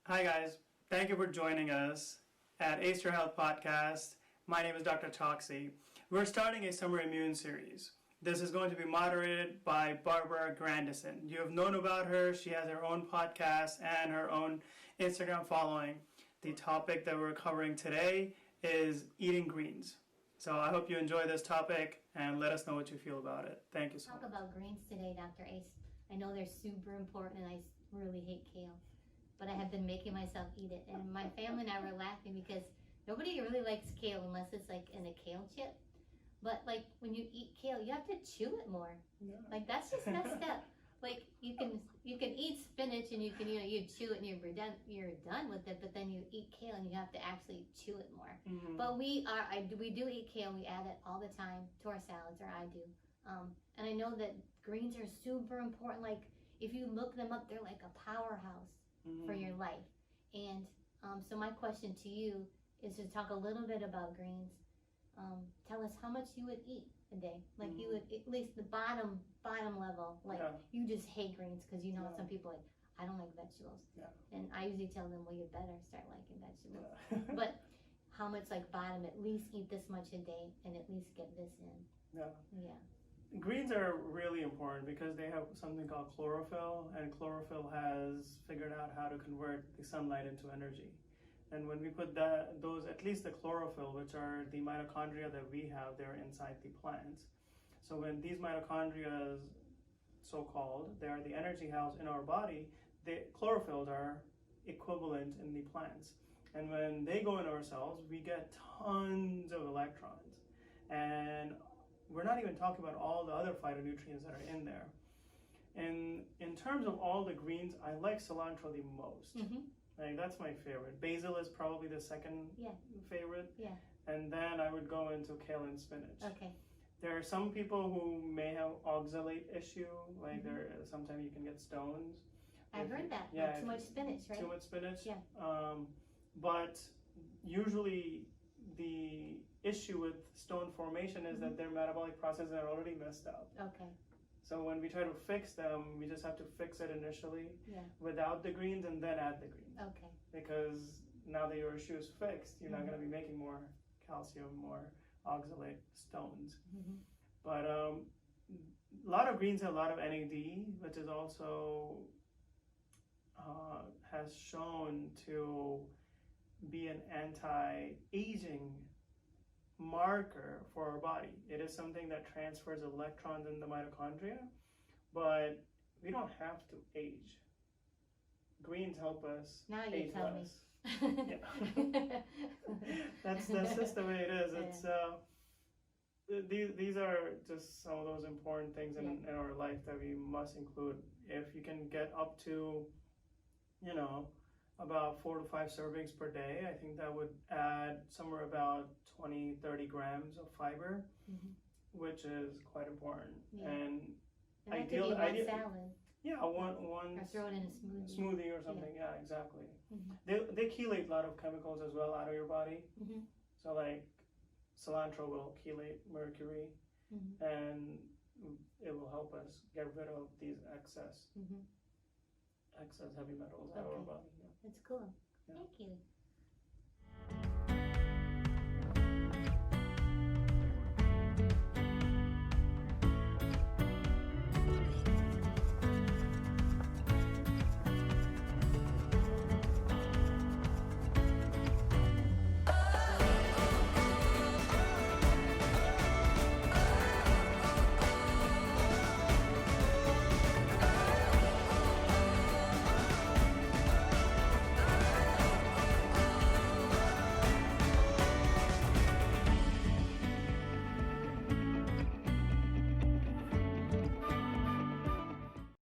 Hi, guys. Thank you for joining us at Ace Your Health Podcast. My name is Dr. Toxie. We're starting a summer immune series. This is going to be moderated by Barbara Grandison. You have known about her. She has her own podcast and her own Instagram following. The topic that we're covering today is eating greens. So I hope you enjoy this topic and let us know what you feel about it. Thank you so much. Talk about greens today, Dr. Ace. I know they're super important and I really hate kale, but I have been making myself eat it. And my family and I were laughing because nobody really likes kale unless it's like in a kale chip. But like when you eat kale, you have to chew it more. Yeah. Like that's just messed up. Like you can eat spinach and you can you chew it and you're done with it, but then you eat kale and you have to actually chew it more. Mm-hmm. But we do eat kale. We add it all the time to our salads, or I do. And I know that greens are super important. Like if you look them up, they're like a powerhouse for your life. And so my question to you is to talk a little bit about greens. Tell us how much you would eat a day. Like you would, at least the bottom level. Like you just hate greens because some people like, I don't like vegetables. Yeah. And I usually tell them, well, you better start liking vegetables. Yeah. But how much like bottom, at least eat this much a day and at least get this in. Yeah. Yeah. Greens are really important because they have something called chlorophyll, and chlorophyll has figured out how to convert the sunlight into energy. And when we put those, at least the chlorophyll, which are the mitochondria that we have, they're inside the plants. So when these mitochondria, so-called, they are the energy house in our body, the chlorophylls are equivalent in the plants. And when they go in our cells, we get tons of electrons. And we're not even talking about all the other phytonutrients that are in there. And in terms of all the greens, I like cilantro the most. Mm-hmm. Like, that's my favorite. Basil is probably the second favorite. Yeah. And then I would go into kale and spinach. Okay. There are some people who may have oxalate issue, like sometimes you can get stones. I've heard that. Yeah, like too much spinach, right? Too much spinach. Yeah. But usually the issue with stone formation is that their metabolic processes are already messed up. Okay. So when we try to fix them, we just have to fix it initially without the greens and then add the greens. Okay. Because now that your issue is fixed, you're not going to be making more calcium, more oxalate stones. Mm-hmm. But a lot of greens have a lot of NAD, which is also has shown to be an anti-aging marker for our body. It is something that transfers electrons in the mitochondria, but we don't have to age. Greens help us now you age tell less. Me. Yeah. that's just the way it is. It's these are just some of those important things in our life that we must include. If you can get up to, about 4 to 5 servings per day, I think that would add somewhere about 20-30 grams of fiber, which is quite important. Yeah. And ideally, salad. Yeah, one or throw it in a smoothie. Smoothie or something. Yeah, exactly. Mm-hmm. They chelate a lot of chemicals as well out of your body. Mm-hmm. So like cilantro will chelate mercury, and it will help us get rid of these excess heavy metals out of our body. Yeah. That's cool. Yeah. Thank you.